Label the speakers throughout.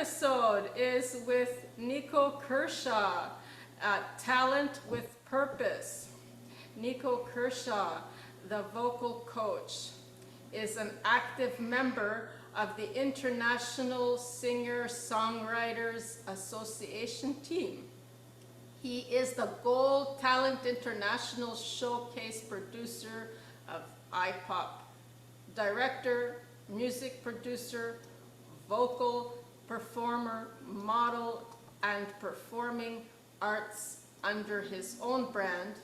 Speaker 1: episode is with Nico Kershaw, Talent with Purpose. Nico Kershaw, the vocal coach, is an active member of the International Singer-Songwriters Association team. He is the Gold Talent International Showcase producer of iPOP, director, music producer, vocal performer, model, and performing arts under his own brand,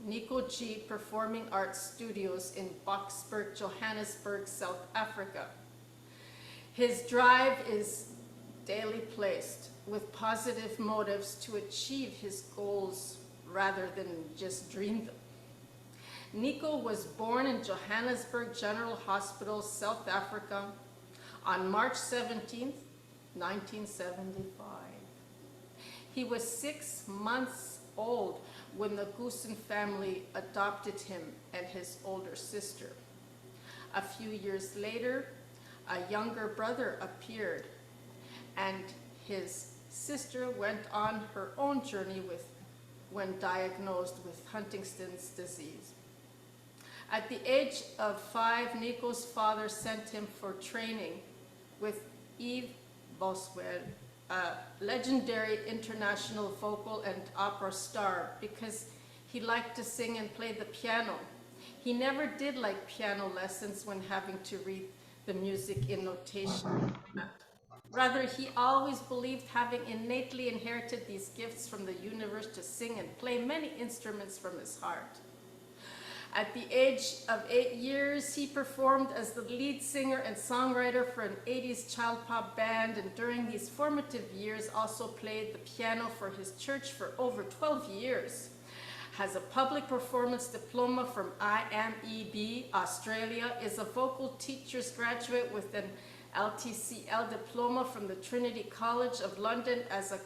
Speaker 1: NicoG Performing Arts Studios in Boksburg, Johannesburg, South Africa. His drive is daily placed with positive motives to achieve his goals rather than just dream them. Nico was born in Johannesburg General Hospital, South Africa on March 17, 1975. He was 6 months old when the Goosen family adopted him and his older sister. A few years later, a younger brother appeared, and his sister went on her own journey when diagnosed with Huntington's disease. At the age of 5, Nico's father sent him for training with Yves Boksburg, a legendary international vocal and opera star, because he liked to sing and play the piano. He never did like piano lessons when having to read the music in notation. Rather, he always believed having innately inherited these gifts from the universe to sing and play many instruments from his heart. At the age of 8 years, he performed as the lead singer and songwriter for an 80s child pop band, and during these formative years also played the piano for his church for over 12 years. Has a public performance diploma from IMEB Australia, is a vocal teacher's graduate with an LTCL diploma from the Trinity College of London as a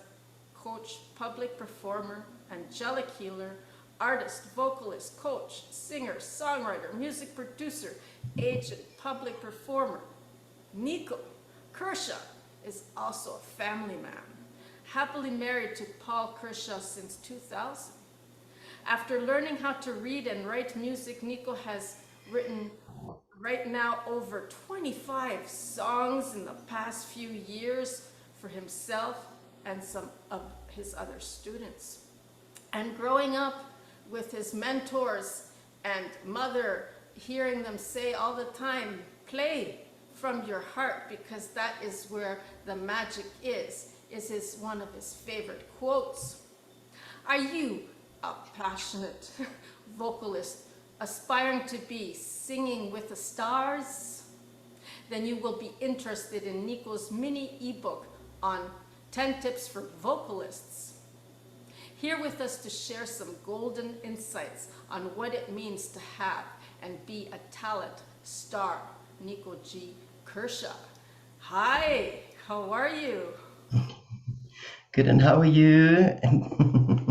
Speaker 1: coach, public performer, angelic healer, artist, vocalist, coach, singer, songwriter, music producer, agent, public performer. Nico Kershaw is also a family man, happily married to Paul Kershaw since 2000. After learning how to read and write music, Nico has written right now over 25 songs in the past few years for himself and some of his other students. And growing up with his mentors and mother, hearing them say all the time, play from your heart because that is where the magic is one of his favorite quotes. Are you a passionate vocalist aspiring to be singing with the stars? Then you will be interested in Nico's mini ebook on 10 tips for vocalists. Here with us to share some golden insights on what it means to have and be a talent star, Nico G. Kershaw. Hi, how are you?
Speaker 2: Good, and how are you?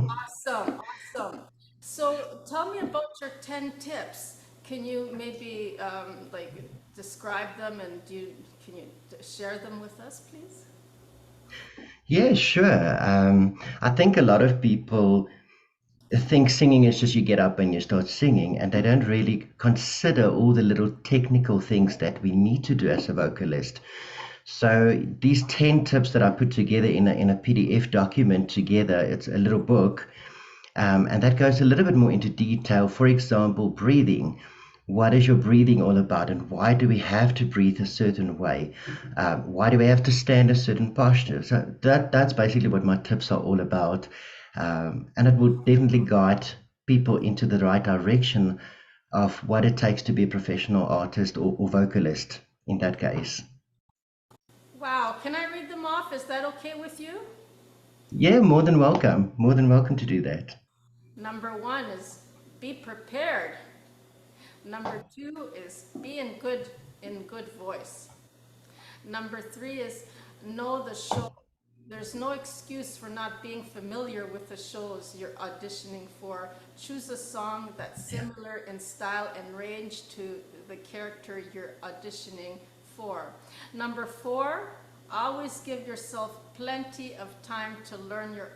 Speaker 1: Awesome, awesome. So tell me about your 10 tips. Can you maybe describe them, and can you share them with us, please?
Speaker 2: Yeah, sure. I think a lot of people think singing is just you get up and you start singing, and they don't really consider all the little technical things that we need to do as a vocalist. So these 10 tips that I put together in a PDF document together, it's a little book, and that goes a little bit more into detail. For example, breathing. What is your breathing all about, and why do we have to breathe a certain way? Why do we have to stand a certain posture? So that's basically what my tips are all about, and it will definitely guide people into the right direction of what it takes to be a professional artist or vocalist in that case.
Speaker 1: Wow, can I read them off? Is that okay with you?
Speaker 2: Yeah, more than welcome. More than welcome to do that.
Speaker 1: Number 1 is be prepared. Number 2 is be in good voice. Number 3 is know the show. There's no excuse for not being familiar with the shows you're auditioning for. Choose a song that's similar in style and range to the character you're auditioning for. Number 4, Always give yourself plenty of time to learn your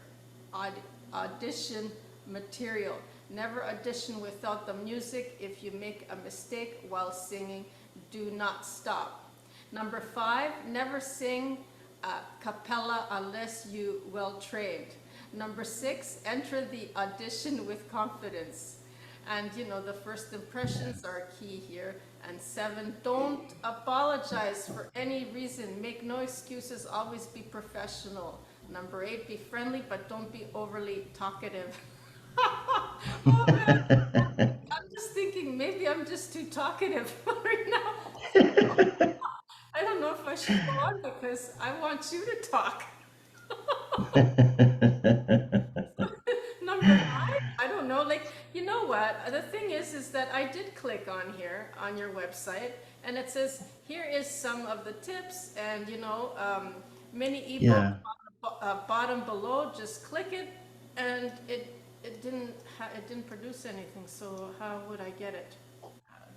Speaker 1: audition material. Never audition without the music. If you make a mistake while singing, do not stop. Number 5, never sing a cappella unless you well trained. Number 6, enter the audition with confidence. And you know, the first impressions are key here. And 7, don't apologize for any reason. Make no excuses, always be professional. Number 8, be friendly, but don't be overly talkative. Oh man, I'm just thinking maybe I'm just too talkative right now. I don't know if I should go on because I want you to talk. Number 9, I don't know, like, you know what? The thing is that I did click on here on your website, and it says here is some of the tips, and you know, mini ebook
Speaker 2: Yeah.
Speaker 1: on the bottom below. Just click it, and it didn't produce anything. So how would I get it?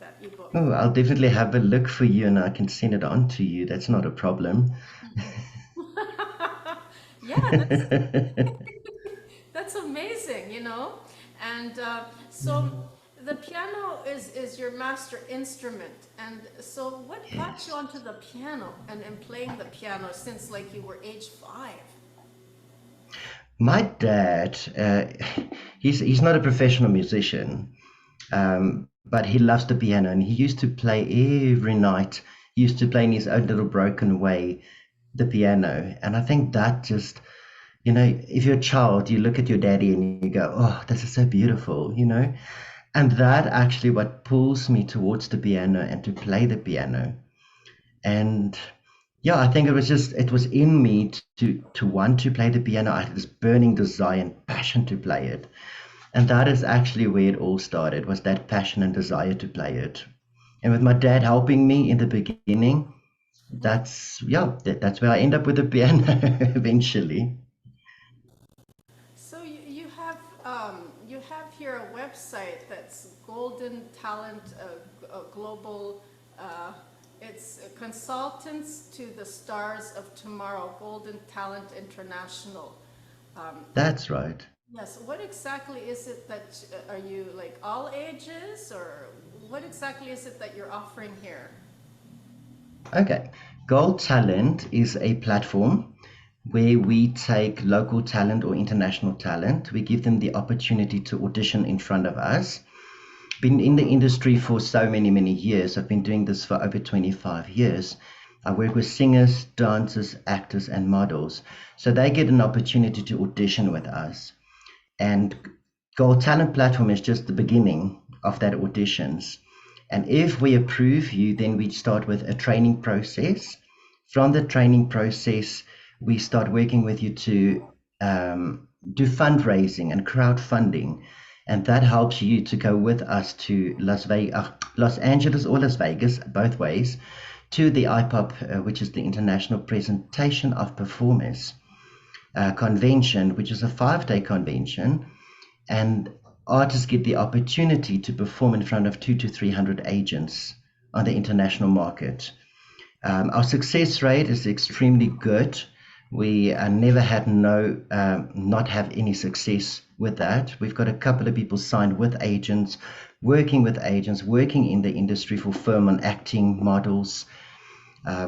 Speaker 1: That ebook.
Speaker 2: Oh, I'll definitely have a look for you and I can send it on to you. That's not a problem.
Speaker 1: Yeah, that's amazing, you know. And so the piano is your master instrument. And so what got
Speaker 2: Yes.
Speaker 1: you onto the piano and playing the piano since like you were age 5?
Speaker 2: My dad, he's not a professional musician, but he loves the piano and he used to play every night. He used to play in his own little broken way the piano. And I think that just, if you're a child, you look at your daddy and you go, oh, this is so beautiful, And that actually what pulls me towards the piano and to play the piano. And yeah, I think it was in me to want to play the piano. I had this burning desire and passion to play it. And that is actually where it all started, was that passion and desire to play it. And with my dad helping me in the beginning, that's where I end up with the piano eventually.
Speaker 1: So you have here a website that's Golden Talent Global. It's consultants to the stars of tomorrow, Golden Talent International.
Speaker 2: That's right.
Speaker 1: Yes. What exactly is it that are you like all ages, or what exactly is it that you're offering here?
Speaker 2: Okay. Gold Talent is a platform where we take local talent or international talent. We give them the opportunity to audition in front of us. Been in the industry for so many, many years. I've been doing this for over 25 years. I work with singers, dancers, actors, and models. So they get an opportunity to audition with us. And Gold Talent Platform is just the beginning of that auditions. And if we approve you, then we start with a training process. From the training process, we start working with you to do fundraising and crowdfunding. And that helps you to go with us to Los Angeles or Las Vegas, both ways, to the IPOP, which is the International Presentation of Performers convention, which is a 5-day convention. And artists get the opportunity to perform in front of 200 to 300 agents on the international market. Our success rate is extremely good. We never had not have any success with that. We've got a couple of people signed with agents, working in the industry for film and acting models.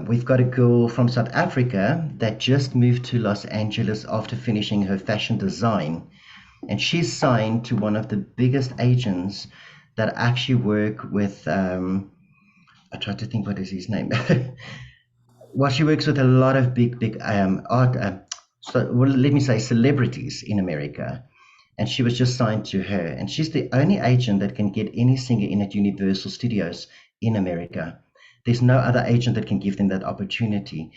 Speaker 2: We've got a girl from South Africa that just moved to Los Angeles after finishing her fashion design. And she's signed to one of the biggest agents that actually work with, I try to think what is his name. Well, she works with a lot of big art, let me say celebrities in America. And she was just signed to her. And she's the only agent that can get any singer in at Universal Studios in America. There's no other agent that can give them that opportunity.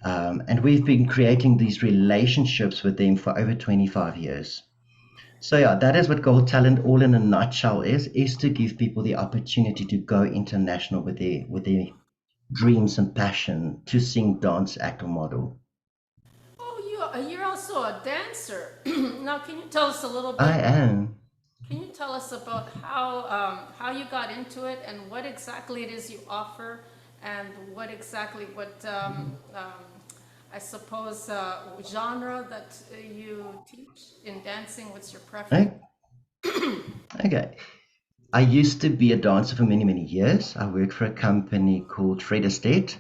Speaker 2: And we've been creating these relationships with them for over 25 years. So yeah, that is what Gold Talent all in a nutshell is to give people the opportunity to go international with their dreams and passion to sing, dance, act, or model.
Speaker 1: Oh, you're also a dancer. Now, can you tell us a little
Speaker 2: I
Speaker 1: bit?
Speaker 2: am.
Speaker 1: Can you tell us about how you got into it and what exactly it is you offer, and what exactly I suppose, genre that you teach in dancing? What's your preference?
Speaker 2: O- Okay. I used to be a dancer for many, many years. I worked for a company called Fred Estate,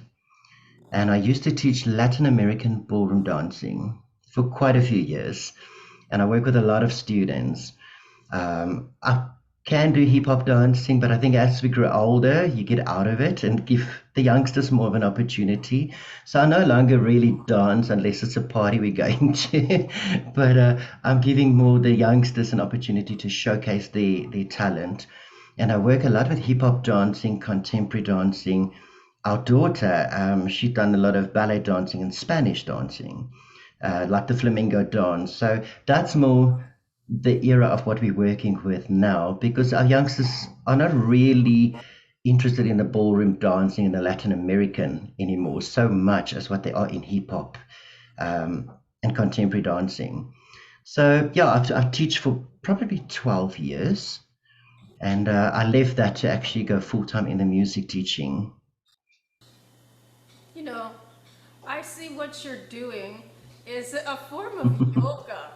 Speaker 2: and I used to teach Latin American ballroom dancing for quite a few years. And I work with a lot of students. I can do hip hop dancing, but I think as we grow older, you get out of it and give the youngsters more of an opportunity. So I no longer really dance unless it's a party we're going to. But I'm giving more the youngsters an opportunity to showcase their talent. And I work a lot with hip hop dancing, contemporary dancing. Our daughter, she's done a lot of ballet dancing and Spanish dancing, like the flamenco dance. So that's more the era of what we're working with now, because our youngsters are not really interested in the ballroom dancing and the Latin American anymore so much as what they are in hip hop and contemporary dancing. So yeah, I teach for probably 12 years, and I left that to actually go full time in the music teaching.
Speaker 1: You know, I see what you're doing is a form of yoga.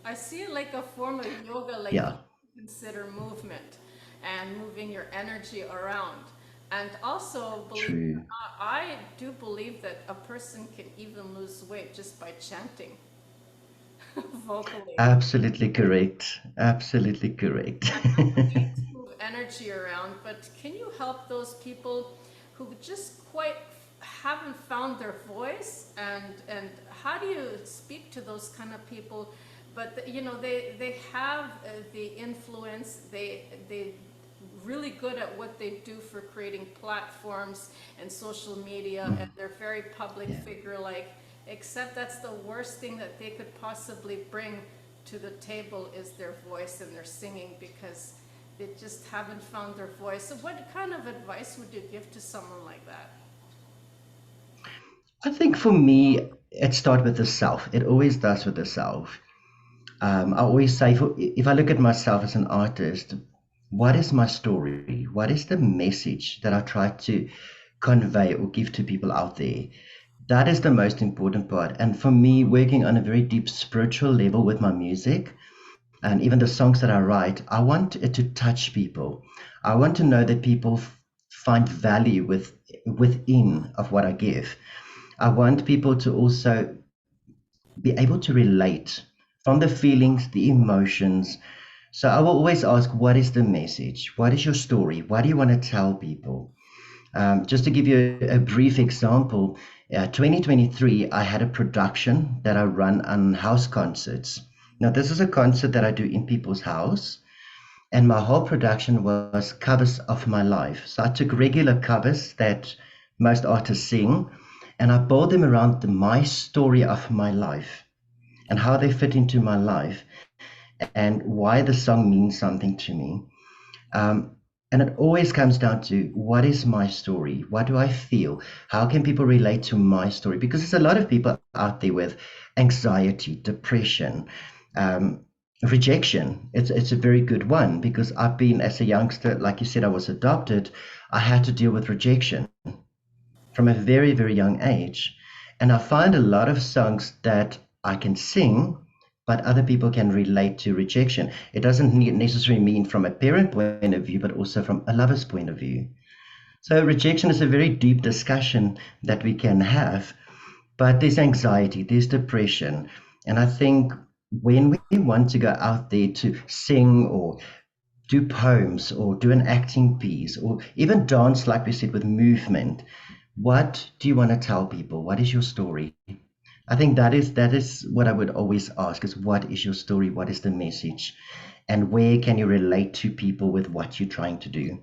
Speaker 1: I see it like a form of yoga, like
Speaker 2: Yeah,
Speaker 1: consider movement and moving your energy around. And also, believe it or
Speaker 2: true.
Speaker 1: not, I do believe that a person can even lose weight just by chanting vocally.
Speaker 2: Absolutely correct. Absolutely correct.
Speaker 1: And not only to move energy around, but can you help those people who just quite haven't found their voice? And how do you speak to those kind of people? But you know, they have the influence. They really good at what they do for creating platforms and social media, and they're very public
Speaker 2: Yeah.
Speaker 1: figure like, except that's the worst thing that they could possibly bring to the table is their voice and their singing, because they just haven't found their voice. So what kind of advice would you give to someone like that?
Speaker 2: I think for me, it starts with the self. It always does with the self. I always say, if I look at myself as an artist, what is my story? What is the message that I try to convey or give to people out there? That is the most important part. And for me, working on a very deep spiritual level with my music and even the songs that I write, I want it to touch people. I want to know that people find value within of what I give. I want people to also be able to relate from the feelings, the emotions. So I will always ask, what is the message? What is your story? What do you want to tell people? Just to give you a brief example, 2023, I had a production that I run on house concerts. Now, this is a concert that I do in people's house, and my whole production was covers of my life. So I took regular covers that most artists sing, and I built them around my story of my life and how they fit into my life and why the song means something to me. Um, and it always comes down to what is my story? What do I feel? How can people relate to my story? Because there's a lot of people out there with anxiety, depression, um, rejection. It's a very good one because I've been, as a youngster, like you said, I was adopted. I had to deal with rejection from a very, very young age. And I find a lot of songs that I can sing, but other people can relate to rejection. It doesn't necessarily mean from a parent point of view, but also from a lover's point of view. So rejection is a very deep discussion that we can have, but there's anxiety, there's depression. And I think when we want to go out there to sing or do poems or do an acting piece or even dance, like we said, with movement, what do you want to tell people? What is your story? I think that is what I would always ask is what is your story? What is the message? And where can you relate to people with what you're trying to do?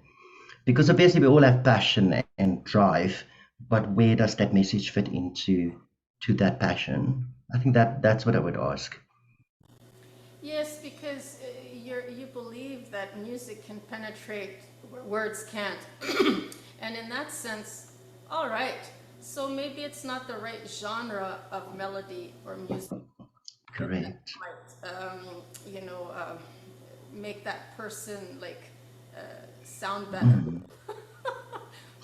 Speaker 2: Because obviously we all have passion and drive, but where does that message fit into that passion? I think that's what I would ask.
Speaker 1: Yes, because you believe that music can penetrate where words can't. And in that sense, all right, so maybe it's not the right genre of melody or music that
Speaker 2: Correct.
Speaker 1: might, you know, make that person like sound better.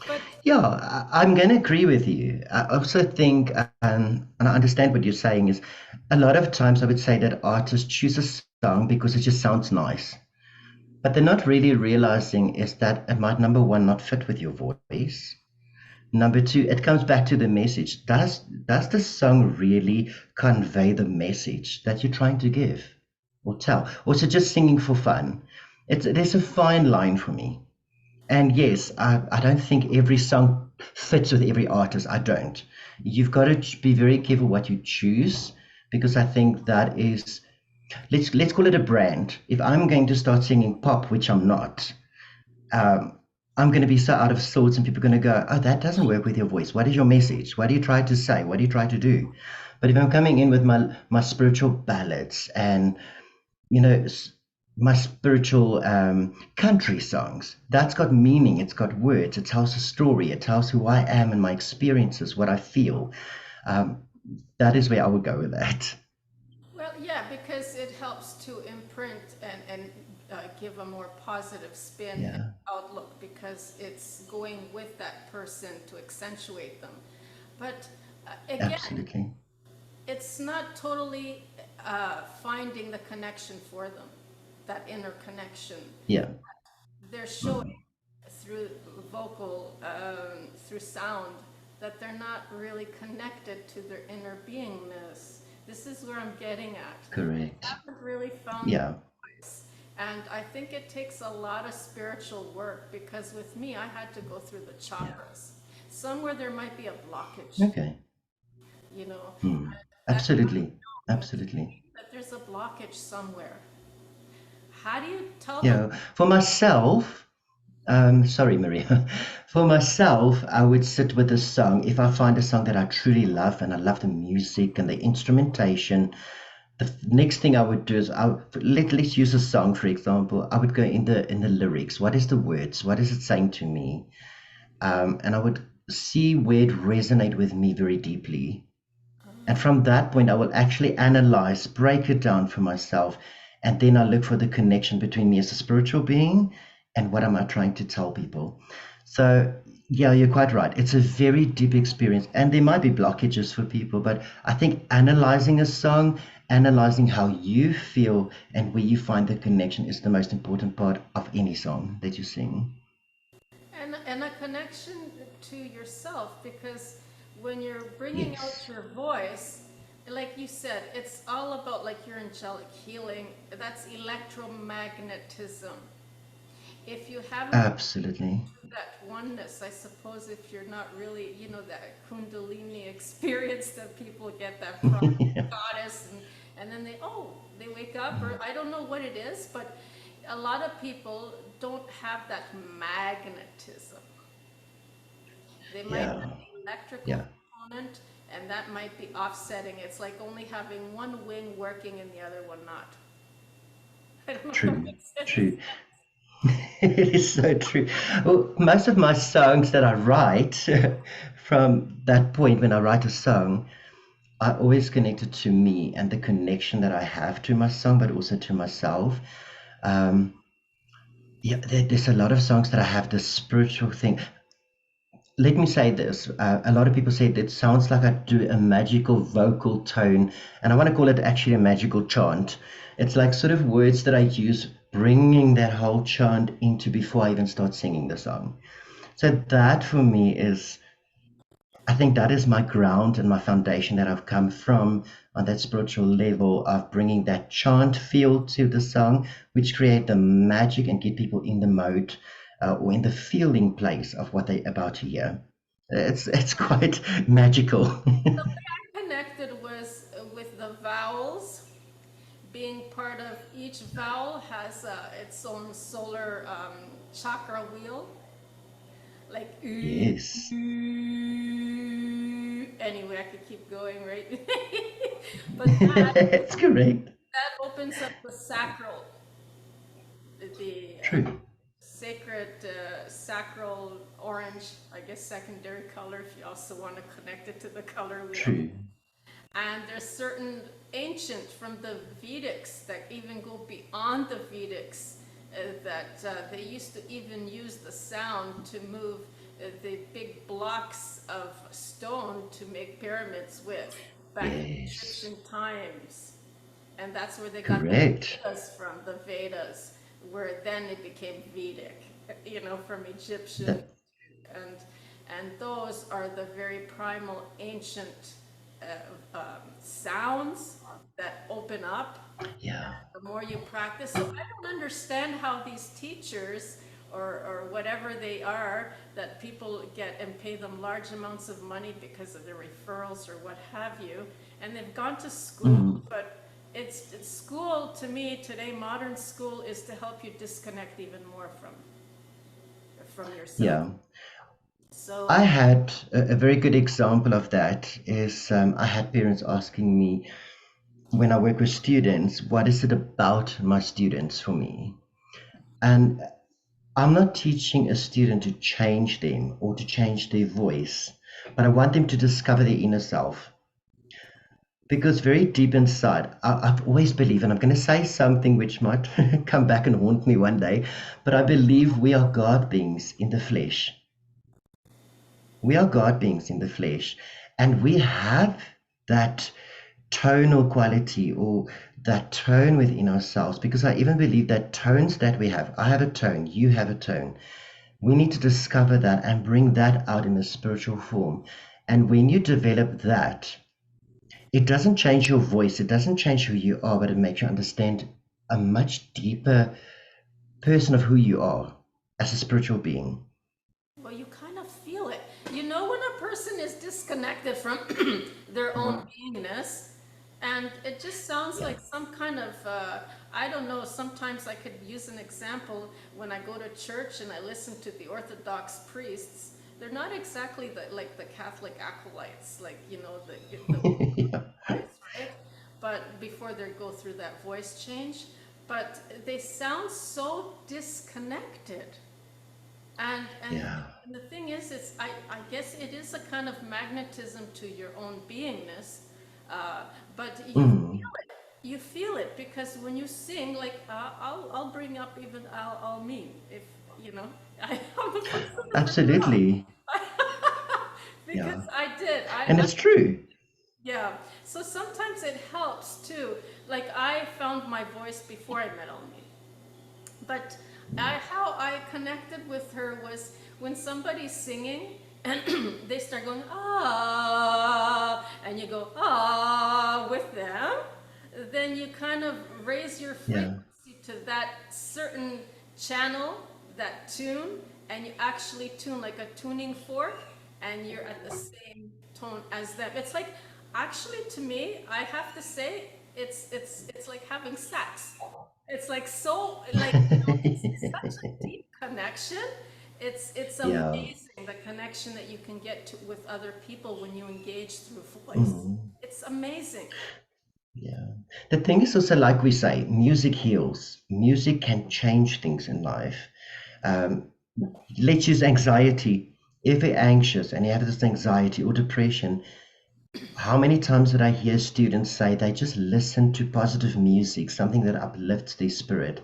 Speaker 1: But
Speaker 2: Yeah, I'm going to agree with you. I also think, and I understand what you're saying, is a lot of times I would say that artists choose a song because it just sounds nice. But they're not really realizing is that it might, number one, not fit with your voice. Number two, it comes back to the message. Does the song really convey the message that you're trying to give or tell? Or is it just singing for fun? There's a fine line for me. And yes, I don't think every song fits with every artist. I don't. You've got to be very careful what you choose because I think that is, let's call it a brand. If I'm going to start singing pop, which I'm not, um, I'm going to be so out of sorts, and people are going to go, "Oh, that doesn't work with your voice. What is your message? What do you try to say? What do you try to do?" But if I'm coming in with my spiritual ballads and you know my spiritual country songs, that's got meaning. It's got words. It tells a story. It tells who I am and my experiences, what I feel. Um, that is where I would go with that.
Speaker 1: well, yeah, because it helps to imprint and give a more positive spin and
Speaker 2: Yeah,
Speaker 1: outlook because it's going with that person to accentuate them. But again,
Speaker 2: absolutely.
Speaker 1: it's not totally finding the connection for them, that inner connection.
Speaker 2: Yeah.
Speaker 1: They're showing
Speaker 2: Mhm.
Speaker 1: through vocal, through sound, that they're not really connected to their inner beingness. This is where I'm getting at.
Speaker 2: Correct.
Speaker 1: Haven't really found their
Speaker 2: Yeah.
Speaker 1: voice. And I think it takes a lot of spiritual work because with me, I had to go through the
Speaker 2: Yeah.
Speaker 1: chakras. Somewhere there might be a blockage,
Speaker 2: Okay.
Speaker 1: you know,
Speaker 2: Hmm.
Speaker 1: that
Speaker 2: Absolutely.
Speaker 1: I know
Speaker 2: Absolutely.
Speaker 1: that there's a blockage somewhere. How do you tell them?
Speaker 2: Yeah. For myself, sorry, Maria. For myself, I would sit with a song. If I find a song that I truly love and I love the music and the instrumentation, the next thing I would do is let's use a song, for example. I would go in the lyrics. What is the words? What is it saying to me? And I would see where it resonate with me very deeply. And from that point, I will actually analyze, break it down for myself, and then I look for the connection between me as a spiritual being and what am I trying to tell people. So, yeah, you're quite right. It's a very deep experience, and there might be blockages for people, but I think analyzing a song, analyzing how you feel, and where you find the connection is the most important part of any song that you sing.
Speaker 1: And a connection to yourself because when you're bringing out
Speaker 2: Yes,
Speaker 1: your voice, like you said, it's all about like your angelic healing. That's electromagnetism. If you haven't
Speaker 2: absolutely.
Speaker 1: that oneness, I suppose if you're not really, you know, that kundalini experience that people get that from goddess and then they wake up or I don't know what it is, but a lot of people don't have that magnetism. They might have
Speaker 2: Yeah,
Speaker 1: the electrical
Speaker 2: yeah,
Speaker 1: component and that might be offsetting. It's like only having one wing working and the other one not. I don't know if that
Speaker 2: true,
Speaker 1: makes sense.
Speaker 2: true. It is so true. Well, most of my songs that I write, from that point when I write a song, are always connected to me and the connection that I have to my song, but also to myself. Um, yeah, there's a lot of songs that I have this spiritual thing. Let me say this. A lot of people say it sounds like I do a magical vocal tone, and I want to call it actually a magical chant. It's like sort of words that I use, bringing that whole chant into before I even start singing the song. So that for me is, I think that is my ground and my foundation that I've come from on that spiritual level of bringing that chant feel to the song, which create the magic and get people in the mode or in the feeling place of what they're about to hear. It's quite magical.
Speaker 1: Connected was with the vowels being part of each vowel has its own solar chakra wheel like
Speaker 2: Yes.
Speaker 1: anyway I could keep going right but
Speaker 2: It's correct.
Speaker 1: that opens up the sacral the
Speaker 2: True.
Speaker 1: sacred sacral orange I guess secondary color if you also want to connect it to the color wheel.
Speaker 2: True.
Speaker 1: And there's certain ancient from the Vedics that even go beyond the Vedics that they used to even use the sound to move the big blocks of stone to make pyramids with back in
Speaker 2: Yes.
Speaker 1: Egyptian times. And that's where they got the
Speaker 2: Correct.
Speaker 1: Vedas from, the Vedas, where then it became Vedic, from Egyptian.
Speaker 2: That,
Speaker 1: And, and those are the very primal ancient sounds that open up
Speaker 2: yeah.
Speaker 1: the more you practice. So I don't understand how these teachers or whatever they are that people get and pay them large amounts of money because of their referrals or what have you, and they've gone to school,
Speaker 2: Mm,
Speaker 1: but it's school to me today, modern school is to help you disconnect even more from yourself.
Speaker 2: yeah.
Speaker 1: So,
Speaker 2: I had a very good example of that is I had parents asking me when I work with students, what is it about my students for me? And I'm not teaching a student to change them or to change their voice, but I want them to discover their inner self. Because very deep inside, I've always believed, and I'm going to say something which might come back and haunt me one day, but I believe we are God beings in the flesh. We are God beings in the flesh, and we have that tonal quality or that tone within ourselves. Because I even believe that tones that we have, I have a tone, you have a tone. We need to discover that and bring that out in a spiritual form. And when you develop that, it doesn't change your voice, it doesn't change who you are, but it makes you understand a much deeper person of who you are as a spiritual being.
Speaker 1: well, you kind of feel it. When a person is disconnected from their own beingness, and it just sounds
Speaker 2: Yeah.
Speaker 1: like some kind of, I don't know, sometimes I could use an example when I go to church and I listen to the Orthodox priests. They're not exactly like the Catholic acolytes, like, the
Speaker 2: Yeah.
Speaker 1: voice, right? But before they go through that voice change, but they sound so disconnected. And
Speaker 2: Yeah.
Speaker 1: the thing is, I guess it is a kind of magnetism to your own beingness, but
Speaker 2: Mm,
Speaker 1: you feel it because when you sing, like I'll bring up even I'll mean if you know I'm the person to bring it up
Speaker 2: absolutely.
Speaker 1: because
Speaker 2: Yeah.
Speaker 1: I did
Speaker 2: And it's true.
Speaker 1: yeah. So sometimes it helps too. Like I found my voice before I met Almi. But how I connected with her was when somebody's singing and they start going ah, and you go ah with them, then you kind of raise your
Speaker 2: Yeah.
Speaker 1: frequency to that certain channel, that tune, and you actually tune like a tuning fork, and you're at the same tone as them. It's like actually to me, I have to say, it's like having sex. It's like so like it's such a deep connection. It's
Speaker 2: Yeah.
Speaker 1: amazing the connection that you can get to with other people when you engage through voice.
Speaker 2: Mm,
Speaker 1: It's amazing.
Speaker 2: yeah. The thing is also, like we say, music heals. Music can change things in life. Um, let's use anxiety. If you're anxious and you have this anxiety or depression, how many times did I hear students say they just listen to positive music, something that uplifts their spirit,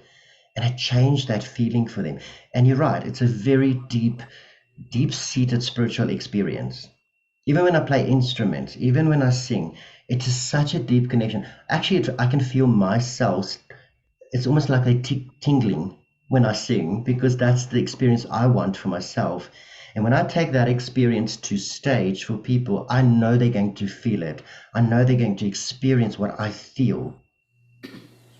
Speaker 2: and it changed that feeling for them? And you're right, it's a very deep, deep-seated spiritual experience. Even when I play instruments, even when I sing, it is such a deep connection. Actually, I can feel myself. It's almost like a tingling when I sing because that's the experience I want for myself. And when I take that experience to stage for people, I know they're going to feel it. I know they're going to experience what I feel.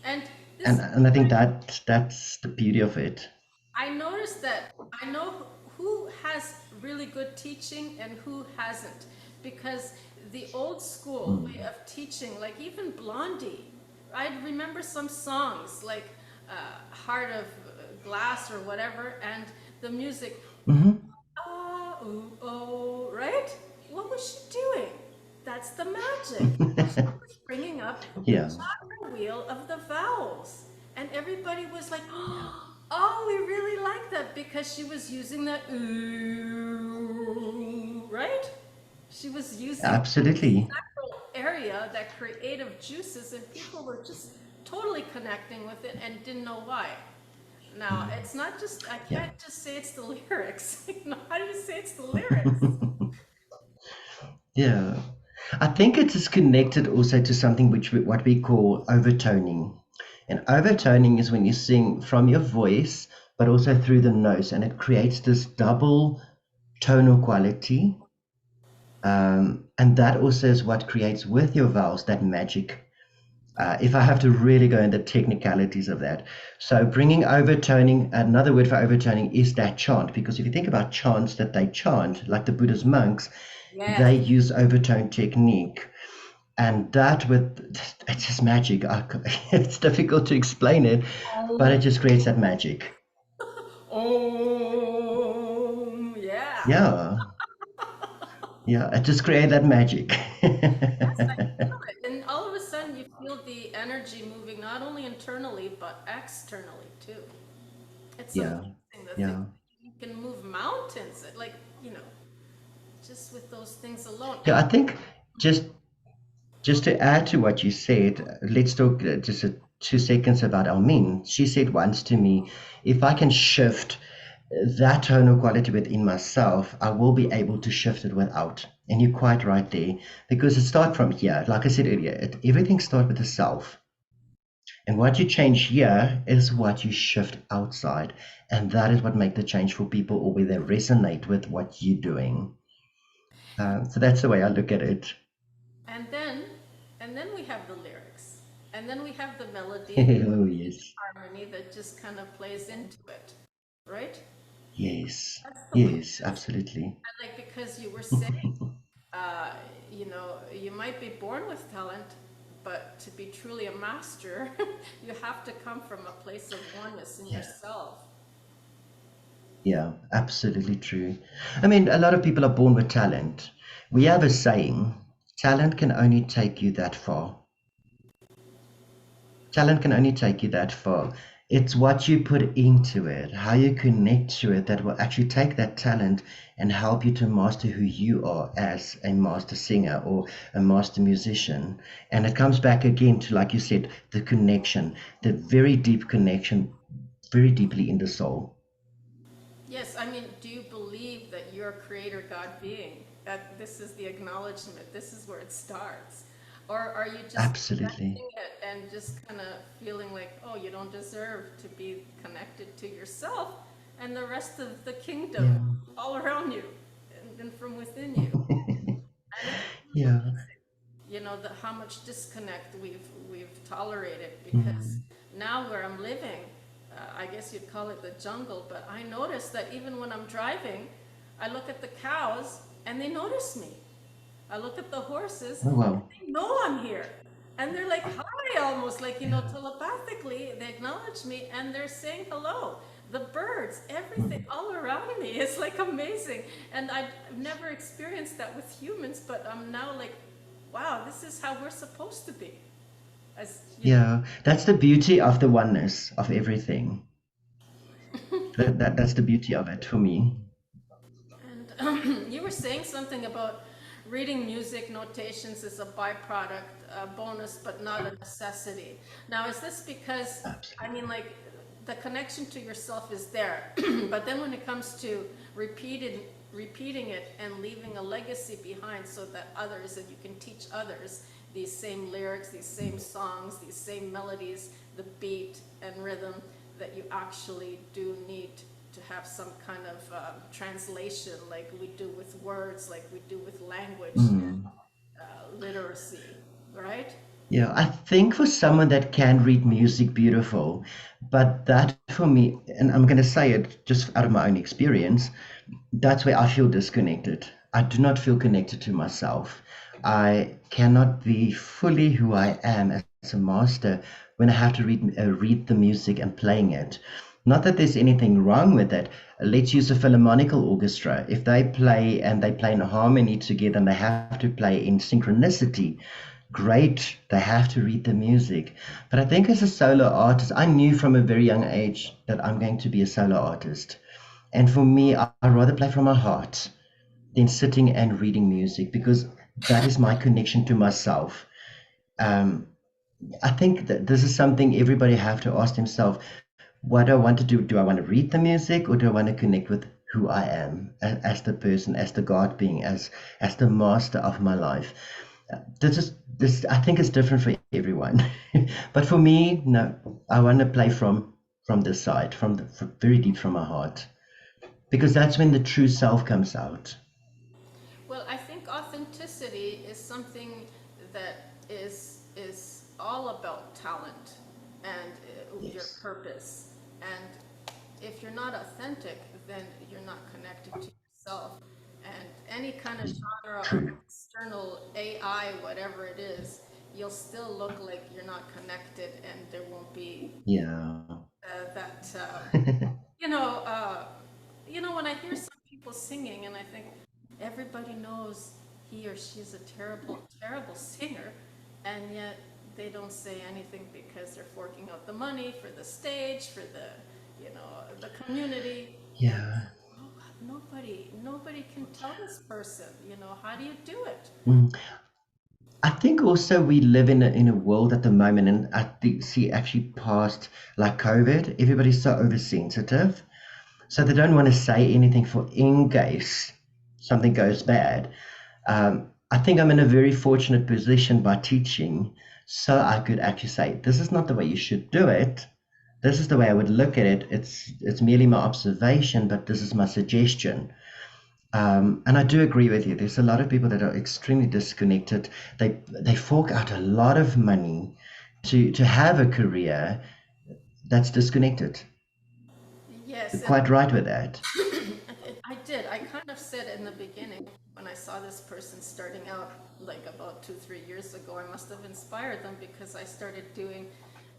Speaker 1: And this
Speaker 2: And I think that's the beauty of it.
Speaker 1: I noticed that I know who has really good teaching and who hasn't because the old school way
Speaker 2: Mm.
Speaker 1: of teaching, like even Blondie, I remember some songs like Heart of Glass or whatever, and the music,
Speaker 2: Hmm.
Speaker 1: ah, ooh, oh, right? What was she doing? That's the magic. She was bringing up the
Speaker 2: Yeah,
Speaker 1: chakra wheel of the vowels. And everybody was like, oh, we really like that because she was using that ooh, right? She was using that
Speaker 2: absolutely.
Speaker 1: sacral area, that creative juices, and people were just totally connecting with it and didn't know why. Now, it's not just, I
Speaker 2: Yeah.
Speaker 1: can't just say it's the lyrics. How do you say it's the lyrics?
Speaker 2: Yeah. I think it is connected also to something what we call overtoning. And overtoning is when you sing from your voice, but also through the nose, and it creates this double tonal quality. And that also is what creates with your vowels that magic. If I have to really go into the technicalities of that. So bringing overtoning, another word for overtoning is that chant, because if you think about chants that they chant, like the Buddhist monks,
Speaker 1: Yes.
Speaker 2: they use overtone technique. And that it's just magic. It's difficult to explain it, but it just creates that magic.
Speaker 1: Yeah.
Speaker 2: Yeah, yeah, it just creates that magic.
Speaker 1: Yes, I feel it. And all of a sudden you feel the energy moving not only internally but externally too. It's
Speaker 2: Yeah,
Speaker 1: amazing the thing
Speaker 2: yeah.
Speaker 1: you can move mountains, like, you know, just with those things alone.
Speaker 2: Yeah,
Speaker 1: And
Speaker 2: I think just just to add to what you said, let's talk just 2 seconds about Almin. She said once to me, if I can shift that tonal quality within myself, I will be able to shift it without. And you're quite right there, because it starts from here. Like I said earlier, everything starts with the self. And what you change here is what you shift outside. And that is what makes the change for people, or where they resonate with what you're doing. So that's the way I look at it.
Speaker 1: and then and then we have the lyrics. And then we have the melody and
Speaker 2: Oh, yes.
Speaker 1: harmony that just kind of plays into it. Right?
Speaker 2: Yes.
Speaker 1: That's the way.
Speaker 2: Yes, absolutely.
Speaker 1: And like because you were saying, uh, you know, you might be born with talent, but to be truly a master, you have to come from a place of oneness in
Speaker 2: Yeah.
Speaker 1: yourself.
Speaker 2: Yeah, absolutely true. I mean, a lot of people are born with talent. We have a saying, talent can only take you that far. Talent can only take you that far. It's what you put into it, how you connect to it, that will actually take that talent and help you to master who you are as a master singer or a master musician. And it comes back again to, like you said, the connection, the very deep connection, very deeply in the soul.
Speaker 1: Yes, I mean, do you believe that you're a creator God being? That this is the acknowledgement, this is where it starts? Or are you just
Speaker 2: Absolutely.
Speaker 1: rejecting it and just kind of feeling like, oh, you don't deserve to be connected to yourself and the rest of the kingdom
Speaker 2: Yeah.
Speaker 1: all around you and from within you? And it's really
Speaker 2: Yeah.
Speaker 1: amazing, you know, how much disconnect we've tolerated because
Speaker 2: Mm.
Speaker 1: now where I'm living, I guess you'd call it the jungle, but I notice that even when I'm driving, I look at the cows and they notice me. I look at the horses
Speaker 2: Oh,
Speaker 1: and
Speaker 2: wow.
Speaker 1: they know I'm here. And they're like, hi, almost like, you know,
Speaker 2: Yeah.
Speaker 1: telepathically, they acknowledge me and they're saying hello. The birds, everything
Speaker 2: Mm.
Speaker 1: all around me. It's like amazing. And I've never experienced that with humans, but I'm now like, wow, this is how we're supposed to be. As you know,
Speaker 2: Yeah. That's the beauty of the oneness of everything. That's the beauty of it for me.
Speaker 1: and you were saying something about reading music notations is a byproduct, a bonus, but not a necessity. Now, is this because, I
Speaker 2: Absolutely.
Speaker 1: mean, like, the connection to yourself is there, but then when it comes to repeating it and leaving a legacy behind so that others, and you can teach others these same lyrics, these same songs, these same melodies, the beat and rhythm, that you actually do need to have some kind of translation like we do with words, like we do with language,
Speaker 2: Mm.
Speaker 1: literacy, right?
Speaker 2: Yeah, I think for someone that can read music beautiful, but that for me, and I'm going to say it just out of my own experience, that's where I feel disconnected. I do not feel connected to myself. I cannot be fully who I am as a master when I have to read the music and playing it. Not that there's anything wrong with it. Let's use a philharmonical orchestra. If they play and they play in harmony together and they have to play in synchronicity, great, they have to read the music. But I think as a solo artist, I knew from a very young age that I'm going to be a solo artist. And for me, I'd rather play from my heart than sitting and reading music, because that is my connection to myself. Um, I think that this is something everybody have to ask themselves. what do I want to do? Do I want to read the music, or do I want to connect with who I am as the person, as the God being, as the master of my life? This I think is different for everyone, but for me, no, I want to play from this side, from very deep from my heart, because that's when the true self comes out.
Speaker 1: Well, I think authenticity is something that is all about talent and your
Speaker 2: Yes.
Speaker 1: purpose. And if you're not authentic, then you're not connected to yourself. And any kind of genre of
Speaker 2: True.
Speaker 1: external AI, whatever it is, you'll still look like you're not connected, and there won't be
Speaker 2: Yeah.
Speaker 1: that you know when I hear some people singing and I think everybody knows he or she's a terrible singer, and yet they don't say anything because they're forking out the money for the stage, for the community, and
Speaker 2: Yeah.
Speaker 1: oh, nobody can tell this person, how do you do it?
Speaker 2: Mm. I think also we live in a world at the moment, and I think see actually past like COVID, everybody's so oversensitive, so they don't want to say anything for in case something goes bad. I think I'm in a very fortunate position by teaching, so I could actually say, this is not the way you should do it. This is the way I would look at it. It's merely my observation, but this is my suggestion. And I do agree with you. There's a lot of people that are extremely disconnected. They fork out a lot of money to have a career that's disconnected. You're
Speaker 1: Yes, and
Speaker 2: quite right with that.
Speaker 1: I did. I kind of said in the beginning when I saw this person starting out like about 2, 3 years ago, I must have inspired them because I started doing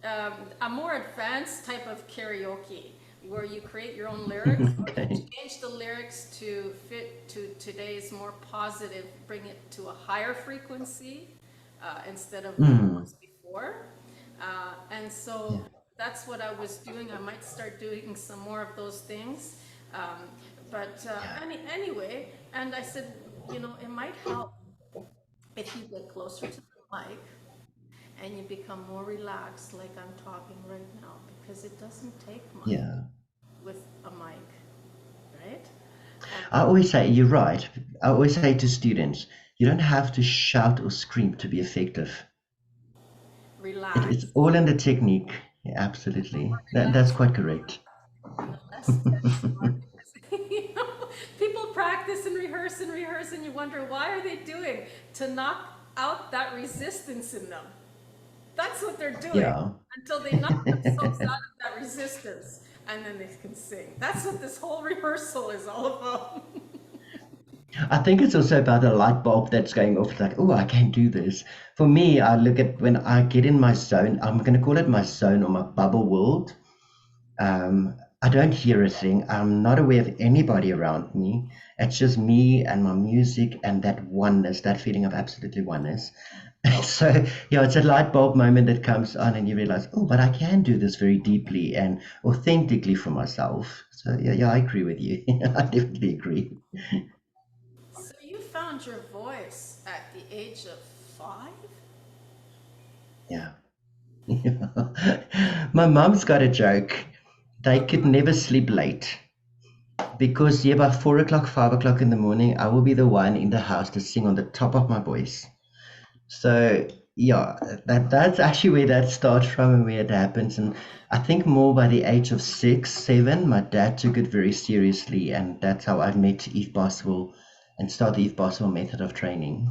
Speaker 1: a more advanced type of karaoke where you create your own lyrics or you
Speaker 2: Okay.
Speaker 1: change the lyrics to fit to today's more positive, bring it to a higher frequency instead of what it
Speaker 2: Mm,
Speaker 1: was before. And
Speaker 2: yeah,
Speaker 1: so that's what I was doing. I might start doing some more of those things. Um, but
Speaker 2: yeah,
Speaker 1: anyway, and I said, it might help if you get closer to the mic and you become more relaxed, like I'm talking right now, because it doesn't take much
Speaker 2: yeah.
Speaker 1: with a mic, right? And
Speaker 2: I always say, you're right. I always say to students, you don't have to shout or scream to be effective. It's
Speaker 1: relax,
Speaker 2: all in the technique. Yeah, absolutely. That's
Speaker 1: relax,
Speaker 2: quite correct.
Speaker 1: and less tense. Because, people practice and rehearse, and you wonder why are they doing to knock out that resistance in them. That's what they're doing
Speaker 2: Yeah.
Speaker 1: until they knock themselves out of that resistance, and then they can sing. That's what this whole rehearsal is all about.
Speaker 2: I think it's also about the light bulb that's going off. It's like, oh, I can do this. For me, I look at when I get in my zone, I'm going to call it my zone or my bubble world. I don't hear a thing. I'm not aware of anybody around me. It's just me and my music and that oneness, that feeling of absolutely oneness. So, yeah, it's a light bulb moment that comes on, and you realize, oh, but I can do this very deeply and authentically for myself. So, yeah, yeah, I agree with you. I definitely agree.
Speaker 1: So you found your voice at the age of 5?
Speaker 2: Yeah. My mom's got a joke. They could never sleep late because, yeah, by 4 o'clock, 5 o'clock in the morning, I will be the one in the house to sing on the top of my voice. So, yeah, that's actually where that starts from and where it happens. And I think more by the age of 6, 7, my dad took it very seriously, and that's how I met Eve Boswell and started the Eve Boswell method of training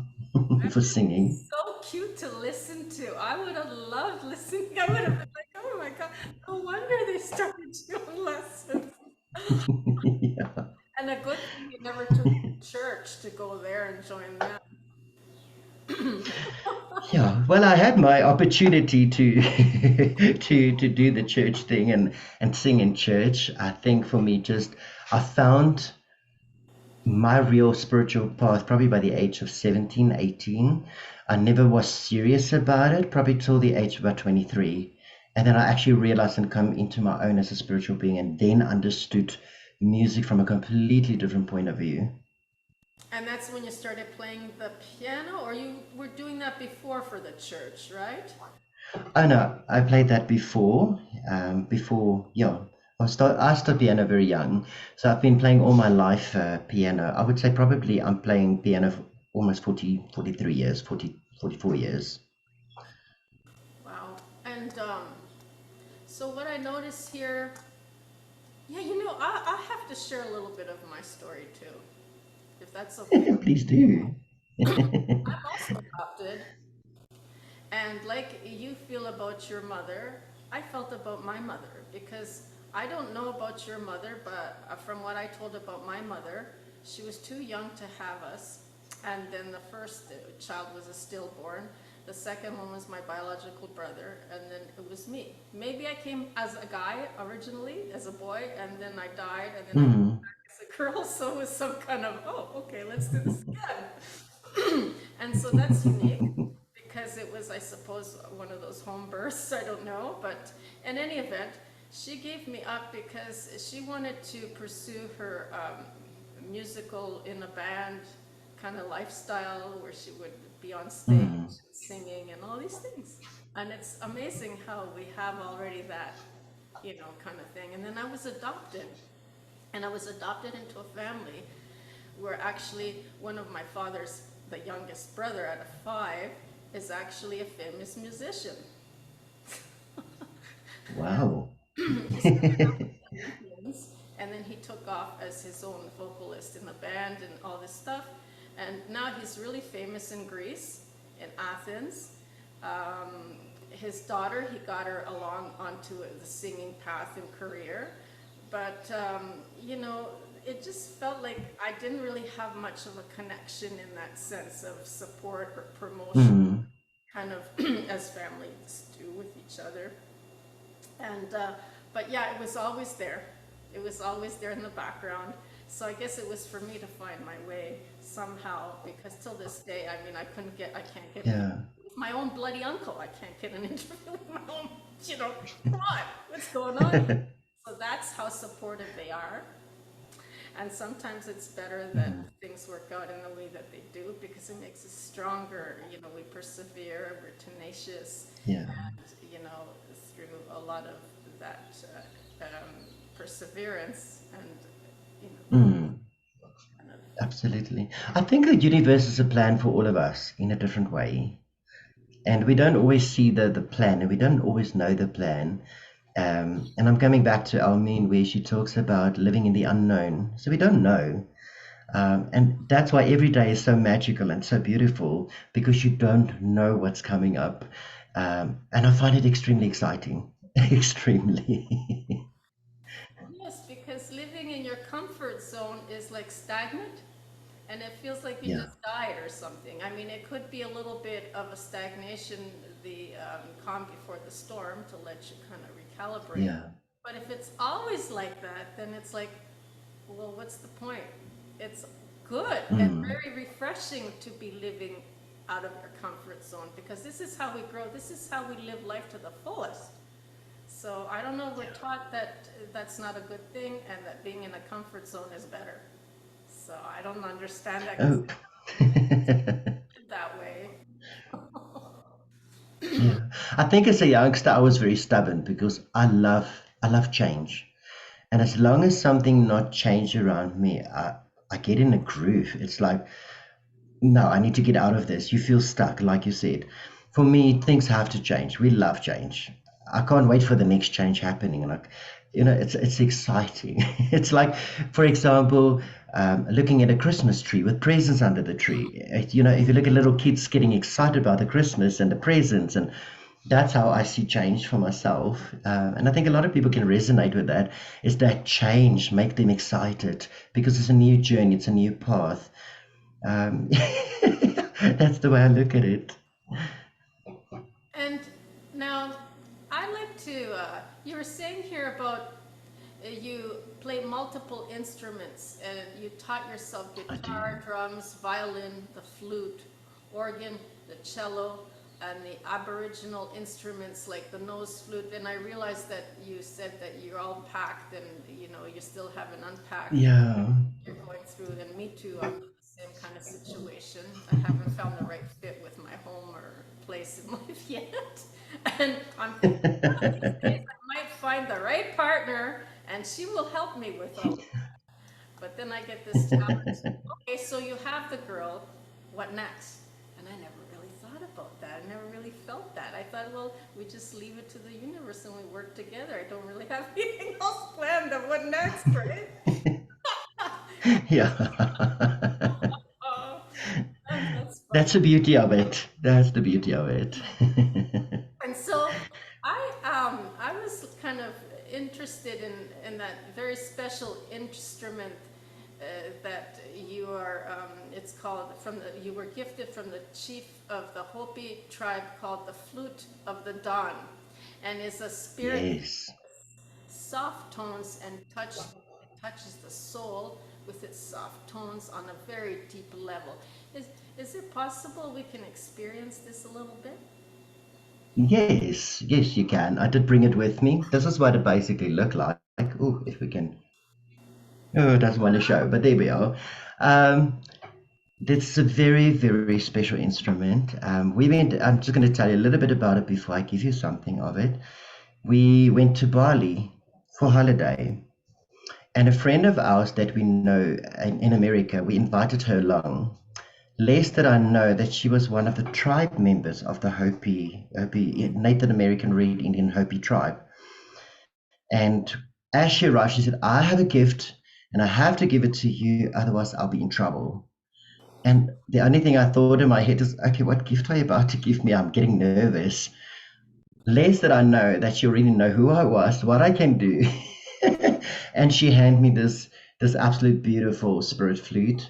Speaker 2: for singing.
Speaker 1: So cute to listen to. I would have loved listening. I would have been like, oh my God, no wonder they started doing lessons.
Speaker 2: Yeah.
Speaker 1: And a good thing you never took me to church to go there and join them.
Speaker 2: Yeah, well, I had my opportunity to to do the church thing and sing in church. I think for me, just I found my real spiritual path probably by the age of 17, 18. I never was serious about it, probably till the age of about 23. And then I actually realized and come into my own as a spiritual being, and then understood music from a completely different point of view.
Speaker 1: And that's when you started playing the piano, or you were doing that before for the church, right?
Speaker 2: Oh no, I played that before. Yeah, I started piano very young, so I've been playing all my life piano. I would say probably I'm playing piano for almost 43 years, 44 years.
Speaker 1: Wow. And so what I notice here, yeah, I have to share a little bit of my story too, if that's okay.
Speaker 2: Please do.
Speaker 1: I'm also adopted, and like you feel about your mother, I felt about my mother because I don't know about your mother, but from what I told about my mother, she was too young to have us. And then the first child was a stillborn. The second one was my biological brother, and then it was me. Maybe I came as a guy originally, as a boy, and then I died, and then I came
Speaker 2: Mm.
Speaker 1: back as a girl. So it was some kind of, oh, okay, let's do this again. And so that's unique because it was, I suppose, one of those home births. I don't know. But in any event, she gave me up because she wanted to pursue her musical in a band kind of lifestyle where she would be on stage
Speaker 2: Mm.
Speaker 1: and singing and all these things. And it's amazing how we have already that, kind of thing. And then I was adopted. And I was adopted into a family where actually one of my father's, the youngest brother out of five, is actually a famous musician.
Speaker 2: Wow.
Speaker 1: He started out with the Olympians, and then he took off as his own vocalist in the band and all this stuff. And now he's really famous in Greece, in Athens. His daughter, he got her along onto the singing path and career. But, it just felt like I didn't really have much of a connection in that sense of support or promotion,
Speaker 2: Mm.
Speaker 1: kind of as families do with each other. And but yeah, it was always there. It was always there in the background. So I guess it was for me to find my way somehow because till this day, I mean, I can't get an
Speaker 2: Yeah.
Speaker 1: interview with my own bloody uncle. I can't get an interview with my own, come on, what's going on here? So that's how supportive they are. And sometimes it's better that
Speaker 2: Mm.
Speaker 1: things work out in the way that they do because it makes us stronger. We persevere, we're tenacious,
Speaker 2: Yeah.
Speaker 1: and, through a lot of that perseverance and,
Speaker 2: Mm.
Speaker 1: kind of,
Speaker 2: Absolutely. I think the universe is a plan for all of us in a different way. And we don't always see the plan, and we don't always know the plan. And I'm coming back to Almeen, where she talks about living in the unknown. So we don't know. And that's why every day is so magical and so beautiful because you don't know what's coming up. And I find it extremely exciting. Extremely.
Speaker 1: yes, because living in your comfort zone is like stagnant and it feels like you
Speaker 2: Yeah.
Speaker 1: just died or something. I mean, it could be a little bit of a stagnation, the calm before the storm to let you kind of recalibrate.
Speaker 2: Yeah.
Speaker 1: But if it's always like that, then it's like, well, what's the point? It's good and
Speaker 2: Mm.
Speaker 1: very refreshing to be living out of your comfort zone because this is how we grow. This is how we live life to the fullest. So I don't know, we're taught that that's not a good thing and that being in a comfort zone is better. So I don't understand that because
Speaker 2: Oh.
Speaker 1: that way.
Speaker 2: Yeah. I think as a youngster I was very stubborn because I love change. And as long as something not changed around me, I get in a groove. It's like, no, I need to get out of this. You feel stuck, like you said. For me, things have to change. We love change. I can't wait for the next change happening. Like, it's exciting. It's like, for example, looking at a Christmas tree with presents under the tree. If you look at little kids getting excited about the Christmas and the presents, and that's how I see change for myself. And I think a lot of people can resonate with that. Is that change make them excited because it's a new journey, it's a new path. um, that's the way I look at it.
Speaker 1: And now I like to, you were saying here about you play multiple instruments and you taught yourself
Speaker 2: I do.
Speaker 1: guitar, drums, violin, the flute, organ, the cello, and the aboriginal instruments like the nose flute. And I realized that you said that you're all packed and you still haven't unpacked.
Speaker 2: Yeah.
Speaker 1: You're going through, and me too, I'm in the same kind of situation. I haven't found the right fit with my home or place in life yet. And I'm thinking, one of these days I might find the right partner and she will help me with all. But then I get this challenge. Okay, so you have the girl, what next? And I never really thought about that. I never really felt that. I thought, well, we just leave it to the universe and we work together. I don't really have anything else planned of what next, right?
Speaker 2: Yeah.
Speaker 1: Oh, that's
Speaker 2: That's
Speaker 1: funny.
Speaker 2: the beauty of it. That's the beauty of it.
Speaker 1: And so I was kind of interested in that very special instrument that you are. It's called you were gifted from the chief of the Hopi tribe called the Flute of the Dawn, and is a spirit
Speaker 2: Yes.
Speaker 1: soft tones and touches the soul with its soft tones on a very deep level. Is is it possible we can experience this a little bit?
Speaker 2: Yes, yes, you can. I did bring it with me. This is what it basically looked like. Oh, if we can. Oh, it doesn't want to show, but there we are. Um, This is a very, very special instrument. I'm just going to tell you a little bit about it before I give you something of it. We went to Bali for holiday, and a friend of ours that we know in America, we invited her along. Lest that I know that she was one of the tribe members of the Hopi Native American Red Indian Hopi tribe. And as she arrived, she said, I have a gift and I have to give it to you, otherwise I'll be in trouble. And the only thing I thought in my head is, okay, what gift are you about to give me? I'm getting nervous. Less that I know that she already know who I was, what I can do. And she handed me this absolute beautiful spirit flute.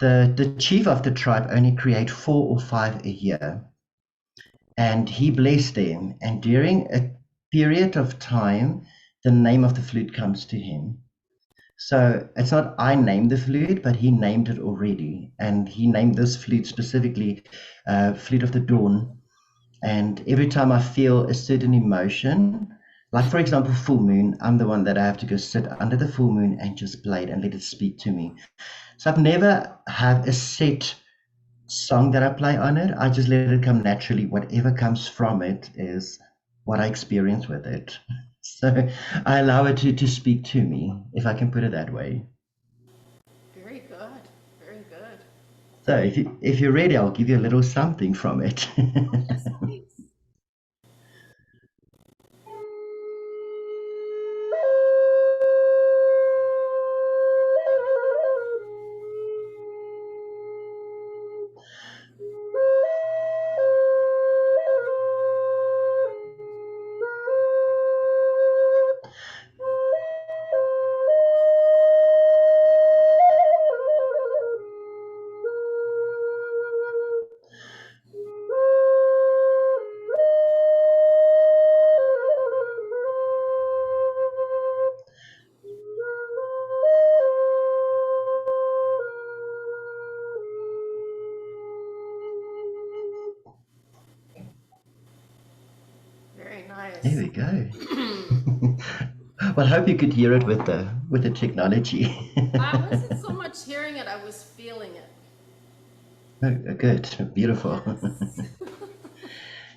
Speaker 2: The chief of the tribe only create 4 or 5 a year, and he blessed them. And during a period of time, the name of the flute comes to him. So it's not I named the flute, but he named it already. And he named this flute specifically Flute of the Dawn. And every time I feel a certain emotion, like for example, full moon, I'm the one that I have to go sit under the full moon and just play it and let it speak to me. So I've never had a set song that I play on it. I just let it come naturally. Whatever comes from it is what I experience with it. So I allow it to speak to me, if I can put it that way.
Speaker 1: Very good. Very good.
Speaker 2: So if you're ready, I'll give you a little something from it.
Speaker 1: Yes, please. Very
Speaker 2: There
Speaker 1: nice.
Speaker 2: we go. Well, I hope you could hear it with the technology.
Speaker 1: I wasn't so much hearing it, I was feeling it.
Speaker 2: Oh, good, beautiful.
Speaker 1: Yes.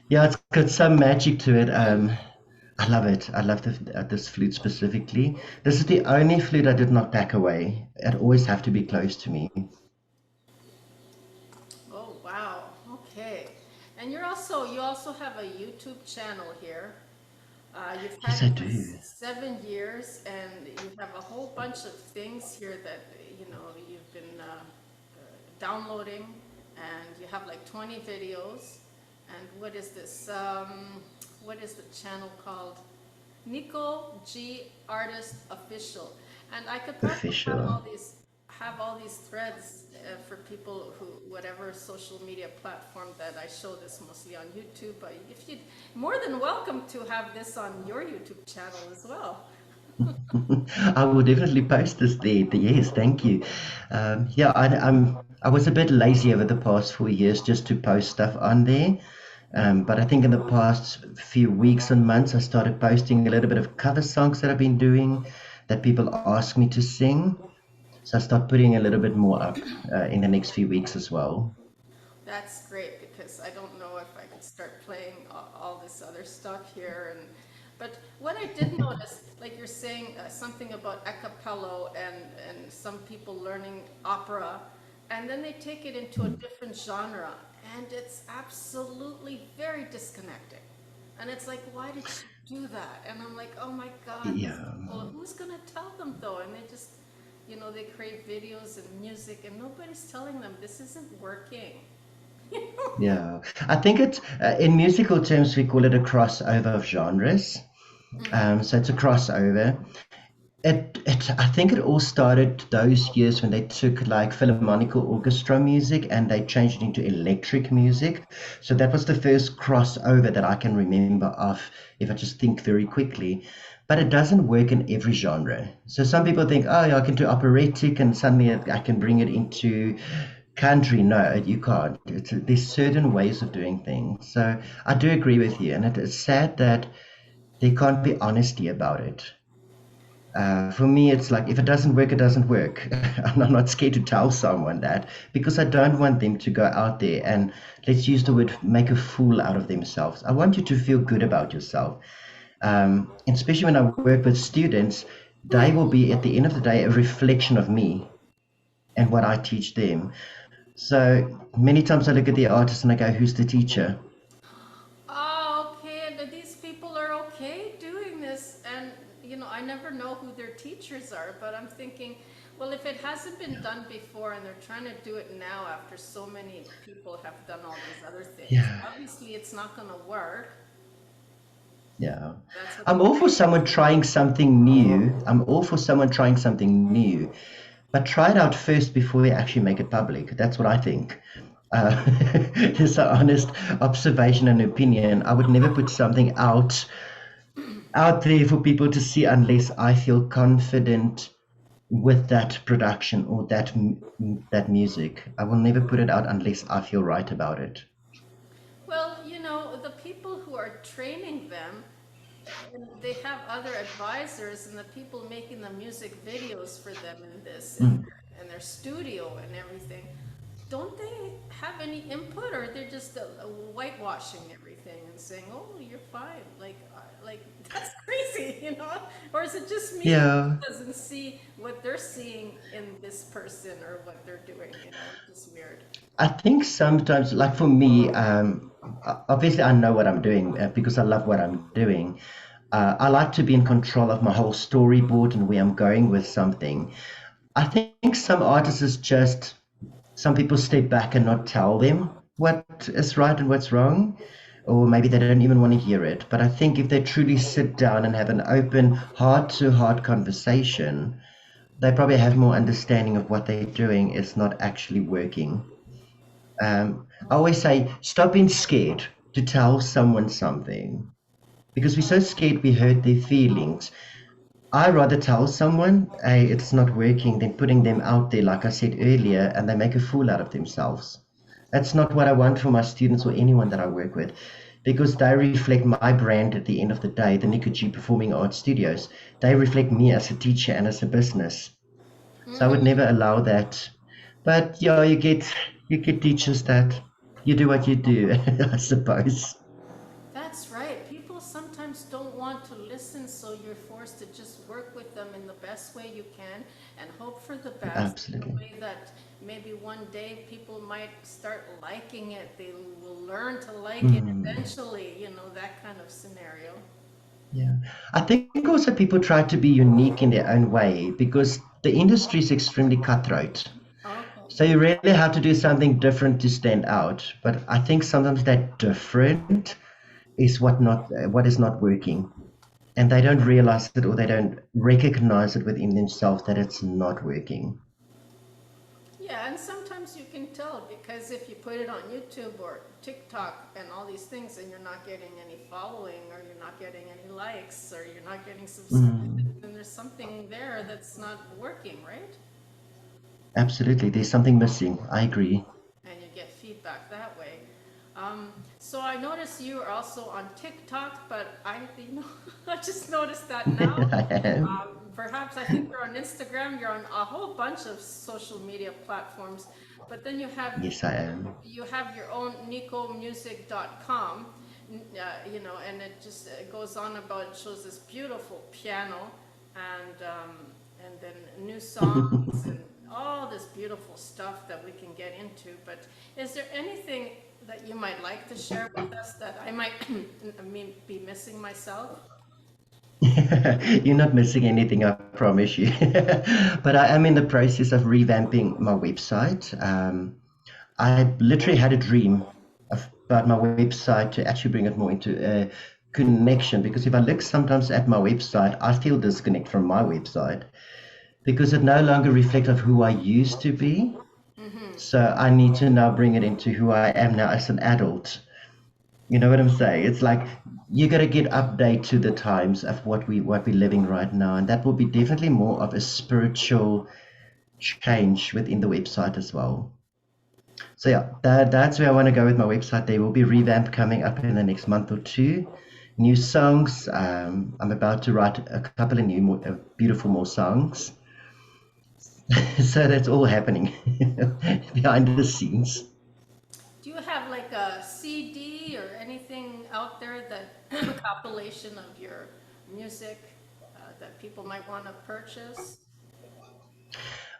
Speaker 2: Yeah, it's got some magic to it. I love it. I love this flute specifically. This is the only flute I did not pack away. It always have to be close to me.
Speaker 1: Oh, wow. Okay. And you also have a YouTube channel here. You've had
Speaker 2: Yes, I
Speaker 1: it for
Speaker 2: do.
Speaker 1: 7 years, and you have a whole bunch of things here that you've been downloading, and you have like 20 videos. And what is this? What is the channel called? Nico G Artist Official. And I could probably
Speaker 2: Official.
Speaker 1: have all these threads for people who, whatever social media platform that I show this, mostly on YouTube. But if you'd more than welcome to have this on your YouTube channel as well.
Speaker 2: I will definitely post this there. Yes, thank you. Yeah, I was a bit lazy over the past 4 years just to post stuff on there. But I think in the past few weeks and months, I started posting a little bit of cover songs that I've been doing that people ask me to sing. So I start putting a little bit more up in the next few weeks as well.
Speaker 1: That's great because I don't know if I could start playing all all this other stuff here. But what I did notice, like you're saying something about a cappella and some people learning opera, and then they take it into a different genre, and it's absolutely very disconnected. And it's like, why did you do that? And I'm like, oh my God, these
Speaker 2: Yeah.
Speaker 1: people, who's gonna tell them though? And they just, they create videos and music, and nobody's telling them this isn't working.
Speaker 2: Yeah, I think it's in musical terms we call it a crossover of genres. So it's a crossover. I think it all started those years when they took like philharmonical orchestra music and they changed it into electric music. So that was the first crossover that I can remember of, if I just think very quickly. But it doesn't work in every genre. So some people think, oh, yeah, I can do operatic and suddenly I can bring it into country. No, you can't. There's certain ways of doing things. So I do agree with you. And it is sad that there can't be honesty about it. For me, it's like if it doesn't work, it doesn't work. And I'm not scared to tell someone that because I don't want them to go out there and, let's use the word, make a fool out of themselves. I want you to feel good about yourself. Especially when I work with students, they will be at the end of the day a reflection of me and what I teach them. So many times I look at the artist and I go, who's the teacher?
Speaker 1: Oh, okay, but these people are okay doing this, and I never know who their teachers are, but I'm thinking, well, if it hasn't been done before and they're trying to do it now after so many people have done all these other things,
Speaker 2: Yeah.
Speaker 1: obviously it's not going to work.
Speaker 2: Yeah.
Speaker 1: That's what
Speaker 2: I'm all for someone trying something new. I'm all for someone trying something new. But try it out first before you actually make it public. That's what I think. Uh, it's an honest observation and opinion. I would never put something out there for people to see unless I feel confident with that production or that music. I will never put it out unless I feel right about it.
Speaker 1: Well, the people who are training them, and they have other advisors and the people making the music videos for them in this and their studio and everything. Don't they have any input, or they're just whitewashing everything and saying, "Oh, you're fine"? Like that's crazy, Or is it just me
Speaker 2: Yeah.
Speaker 1: who doesn't see what they're seeing in this person or what they're doing? It's just weird.
Speaker 2: I think sometimes, like for me, obviously I know what I'm doing because I love what I'm doing. I like to be in control of my whole storyboard and where I'm going with something. I think some artists is just some people step back and not tell them what is right and what's wrong, or maybe they don't even want to hear it. But I think if they truly sit down and have an open, heart-to-heart conversation, they probably have more understanding of what they're doing is not actually working. I always say, stop being scared to tell someone something because we're so scared we hurt their feelings. I rather tell someone, hey, it's not working, than putting them out there, like I said earlier, and they make a fool out of themselves. That's not what I want for my students or anyone that I work with, because they reflect my brand at the end of the day, the NicoG Performing Arts Studios. They reflect me as a teacher and as a business. So I would never allow that. But yeah, you get teachers that you do what you do, I suppose.
Speaker 1: That's right. People sometimes don't want to listen, so you're forced to just work with them in the best way you can and hope for the best in the
Speaker 2: Absolutely.
Speaker 1: way that maybe one day people might start liking it. They will learn to like it eventually, that kind of scenario.
Speaker 2: Yeah. I think also people try to be unique in their own way because the industry is extremely cutthroat.
Speaker 1: Okay.
Speaker 2: So you really have to do something different to stand out. But I think sometimes that different is what is not working. And they don't realize it or they don't recognize it within themselves that it's not working.
Speaker 1: Yeah, and sometimes you can tell because if you put it on YouTube or TikTok and all these things and you're not getting any following or you're not getting any likes or you're not getting subscribers, then there's something there that's not working, right?
Speaker 2: Absolutely. There's something missing. I agree.
Speaker 1: And you get feedback that way. So I noticed you are also on TikTok, but I just noticed that now.
Speaker 2: I am.
Speaker 1: Perhaps I think you're on Instagram, you're on a whole bunch of social media platforms, but then you have
Speaker 2: Yes, I am.
Speaker 1: your own nicomusic.com, you know, and it just goes on about, it shows this beautiful piano and then new songs and all this beautiful stuff that we can get into. But is there anything that you might like to share with us that I might be missing myself?
Speaker 2: You're not missing anything, I promise you. But I am in the process of revamping my website. I literally had a dream about my website to actually bring it more into a connection. Because if I look sometimes at my website, I feel disconnect from my website because it no longer reflects of who I used to be. So I need to now bring it into who I am now as an adult. You know what I'm saying? It's like you got to get update to the times of what we're living right now, and that will be definitely more of a spiritual change within the website as well. So yeah, that's where I want to go with my website. There will be revamp coming up in the next month or two. New songs. I'm about to write a couple of new, beautiful more songs. So that's all happening behind the scenes.
Speaker 1: Do you have like a CD or anything out there that compilation of your music that people might want to purchase?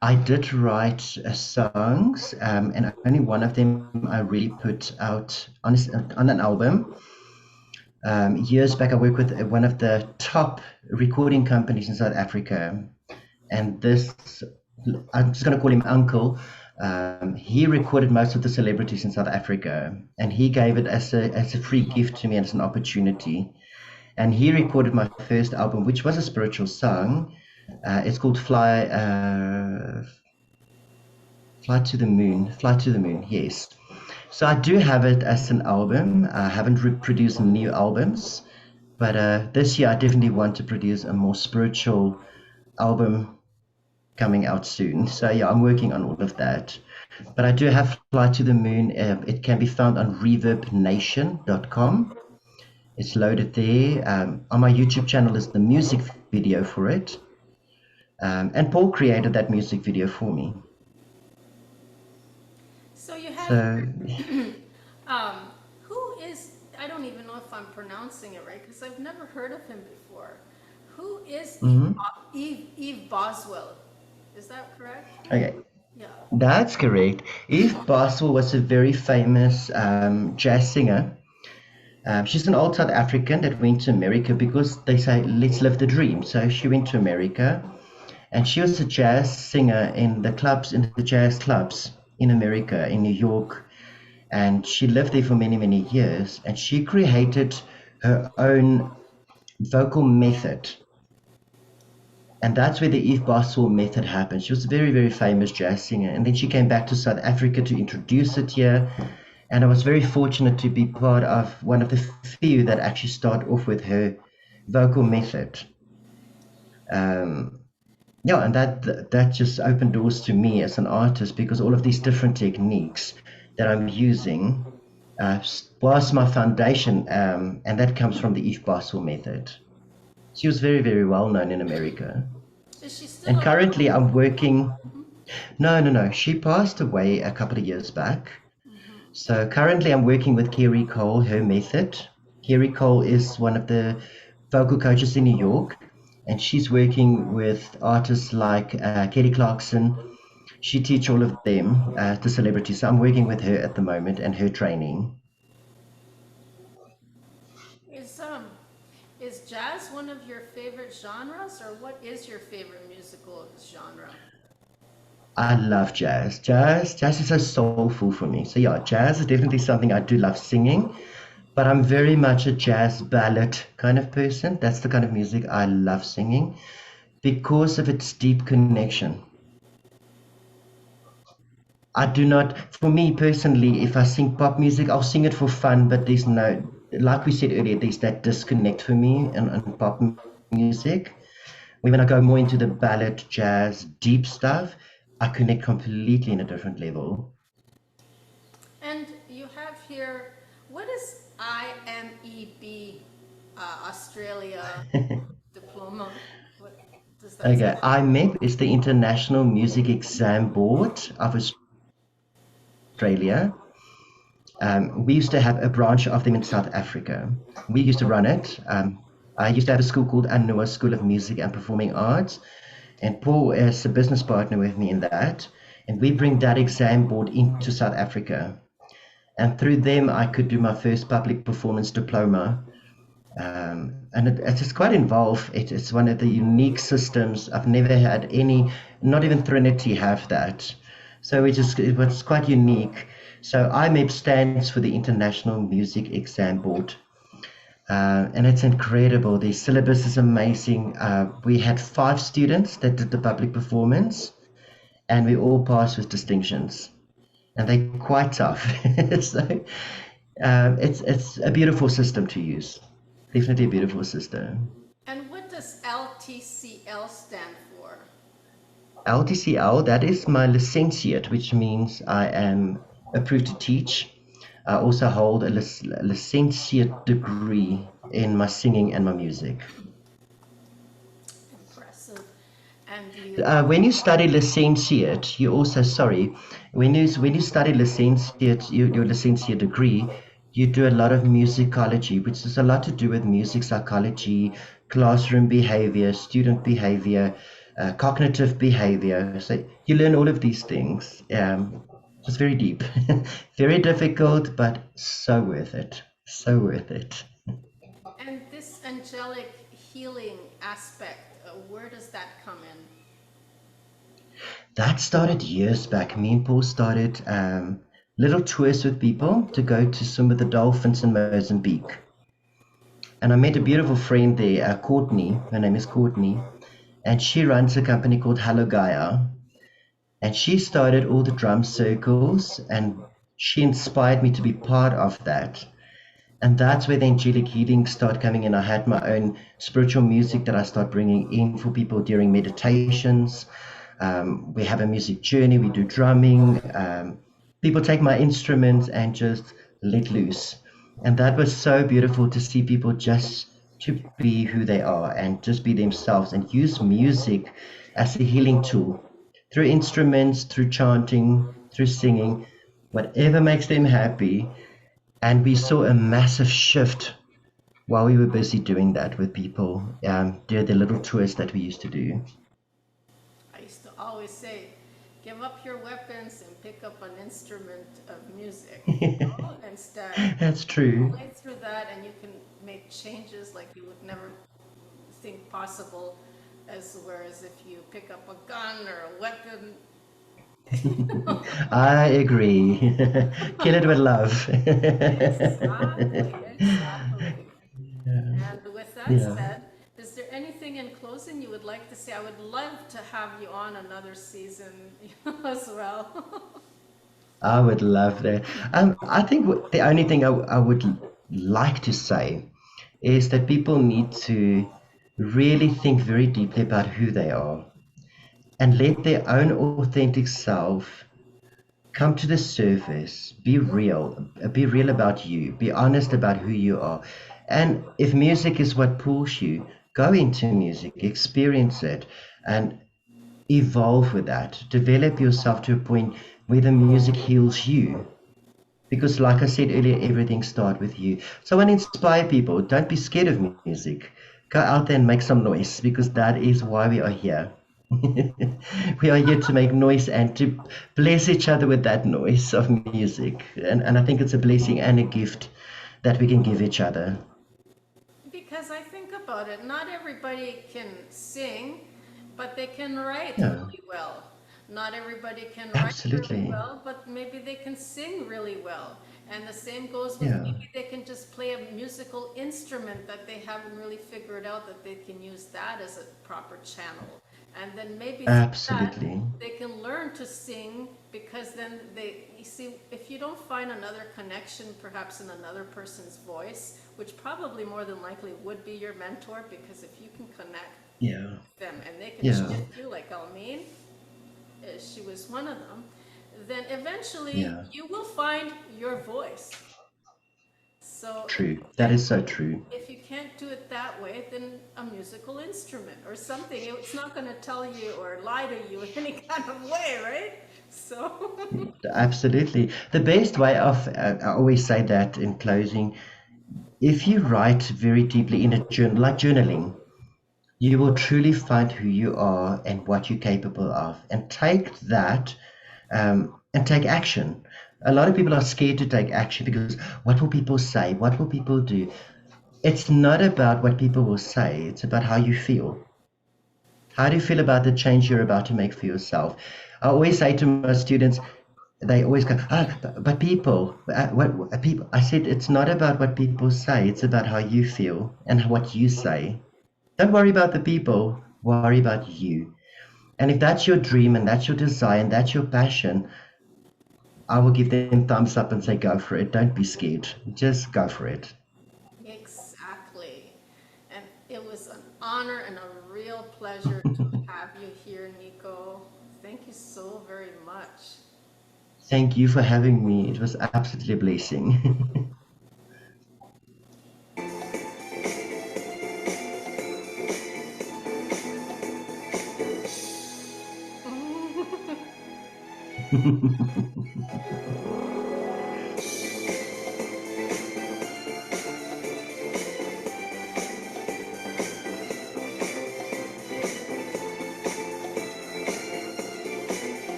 Speaker 2: I did write songs, and only one of them I really put out on an album. Years back, I worked with one of the top recording companies in South Africa, and this, I'm just going to call him Uncle. He recorded most of the celebrities in South Africa, and he gave it as a free gift to me and as an opportunity. And he recorded my first album, which was a spiritual song. It's called Fly to the Moon. Fly to the Moon, yes. So I do have it as an album. I haven't produced new albums, but this year I definitely want to produce a more spiritual album coming out soon. So yeah, I'm working on all of that. But I do have Fly to the Moon. It can be found on reverbnation.com. It's loaded there. On my YouTube channel is the music video for it. And Paul created that music video for me.
Speaker 1: So you have,
Speaker 2: So
Speaker 1: who is, I don't even know if I'm pronouncing it right because I've never heard of him before. Who is Eve Boswell? Is that correct?
Speaker 2: okay,
Speaker 1: Yeah.
Speaker 2: that's correct. Eve Boswell was a very famous jazz singer. She's an old South African that went to America because they say, let's live the dream. So she went to America and she was a jazz singer in the clubs, in the jazz clubs in America, in New York. And she lived there for many, many years. And she created her own vocal method. And that's where the Eve Boswell method happened. She was a very, very famous jazz singer. And then she came back to South Africa to introduce it here. And I was very fortunate to be part of one of the few that actually start off with her vocal method. Yeah, and that just opened doors to me as an artist because all of these different techniques that I'm using was my foundation, and that comes from the Eve Boswell method. She was very, very well known in America.
Speaker 1: Is she still
Speaker 2: And
Speaker 1: alive?
Speaker 2: currently I'm working. No. She passed away a couple of years back. So currently I'm working with Kerry Cole, her method. Kerry Cole is one of the vocal coaches in New York, and she's working with artists like Kelly Clarkson. She teaches all of them, the celebrities. So I'm working with her at the moment and her training.
Speaker 1: Is jazz one of your favorite genres, or what is your favorite musical genre?
Speaker 2: I love jazz. Jazz is so soulful for me. So yeah, jazz is definitely something I do love singing, but I'm very much a jazz ballad kind of person. That's the kind of music I love singing because of its deep connection. I do not, for me personally, if I sing pop music, I'll sing it for fun, but there's no, like we said earlier, there's that disconnect for me in pop music. When I go more into the ballad, jazz, deep stuff, I connect completely in a different level.
Speaker 1: And you have here, what is IMEB Australia diploma? What does that
Speaker 2: Okay,
Speaker 1: say?
Speaker 2: IMEB is the International Music Exam Board of Australia, We used to have a branch of them in South Africa. We used to run it. I used to have a school called Anua School of Music and Performing Arts, and Paul is a business partner with me in that. And we bring that exam board into South Africa. And through them, I could do my first public performance diploma. And it's just quite involved. It's one of the unique systems. I've never had any, not even Trinity have that. So it was quite unique. So IMEB stands for the International Music Exam Board. And it's incredible. The syllabus is amazing. We had 5 students that did the public performance, and we all passed with distinctions. And they're quite tough. So it's a beautiful system to use. Definitely a beautiful system.
Speaker 1: And what does LTCL stand for?
Speaker 2: LTCL, that is my licentiate, which means I am approved to teach. I also hold a licentiate degree in my singing and my music.
Speaker 1: Impressive. And do you
Speaker 2: When you study licentiate, you also, sorry, when you study licentiate, your licentiate degree, you do a lot of musicology, which is a lot to do with music psychology, classroom behavior, student behavior, cognitive behavior. So you learn all of these things. It's very deep, very difficult, but so worth it. So worth it.
Speaker 1: and this angelic healing aspect, where does that come in?
Speaker 2: That started years back. Me and Paul started little tours with people to go to swim with the dolphins in Mozambique. And I met a beautiful friend there, Courtney. Her name is Courtney. And she runs a company called Hello Gaia. And she started all the drum circles, and she inspired me to be part of that. And that's where the angelic healing started coming in. I had my own spiritual music that I start bringing in for people during meditations. We have a music journey. We do drumming. People take my instruments and just let loose. And that was so beautiful to see people just to be who they are and just be themselves and use music as a healing tool through instruments, through chanting, through singing, whatever makes them happy. And we saw a massive shift while we were busy doing that with people, during the little tours that we used to do.
Speaker 1: I used to always say, give up your weapons and pick up an instrument of music. Instead,
Speaker 2: That's true.
Speaker 1: play through that and you can make changes like you would never think possible, as whereas if you pick up a gun or a weapon.
Speaker 2: I agree. Kill it with love.
Speaker 1: Exactly, exactly. And with that
Speaker 2: Yeah.
Speaker 1: said, is there anything in closing you would like to say? I would love to have you on another season as well.
Speaker 2: I would love that. I think the only thing I would like to say is that people need to really think very deeply about who they are and let their own authentic self come to the surface. Be real about you, be honest about who you are. And if music is what pulls you, go into music, experience it, and evolve with that. Develop yourself to a point where the music heals you. Because, like I said earlier, everything starts with you. So, I want to inspire people. Don't be scared of music. Go out there and make some noise because that is why we are here. We are here to make noise and to bless each other with that noise of music. And I think it's a blessing and a gift that we can give each other.
Speaker 1: Because I think about it, not everybody can sing, but they can write
Speaker 2: Yeah,
Speaker 1: really well. Not everybody can write really
Speaker 2: absolutely.
Speaker 1: well, but maybe they can sing really well. And the same goes with
Speaker 2: Yeah,
Speaker 1: maybe they can just play a musical instrument that they haven't really figured out that they can use that as a proper channel. And then maybe through that,
Speaker 2: absolutely.
Speaker 1: they can learn to sing because then you see, if you don't find another connection, perhaps in another person's voice, which probably more than likely would be your mentor, because if you can connect
Speaker 2: Yeah,
Speaker 1: them and they can
Speaker 2: yeah,
Speaker 1: shift you like Almeen, she was one of them, then eventually
Speaker 2: yeah.
Speaker 1: you will find your voice. So
Speaker 2: True. That is so true.
Speaker 1: if you can't do it that way, then a musical instrument or something. It's not going to tell you or lie to you in any kind of way, right? So,
Speaker 2: Absolutely. The best way of, I always say that in closing, if you write very deeply in a journal, like journaling, you will truly find who you are and what you're capable of, and take that and take action. A lot of people are scared to take action because what will people say? What will people do? It's not about what people will say, it's about how you feel. How do you feel about the change you're about to make for yourself? I always say to my students, they always go, but people, what people? I said, it's not about what people say, it's about how you feel and what you say. Don't worry about the people, worry about you. And if that's your dream and that's your desire and that's your passion, I will give them thumbs up and say, go for it. Don't be scared. Just go for it.
Speaker 1: exactly. And it was an honor and a real pleasure to have you here, Nico. Thank you so very much.
Speaker 2: Thank you for having me. It was absolutely a blessing.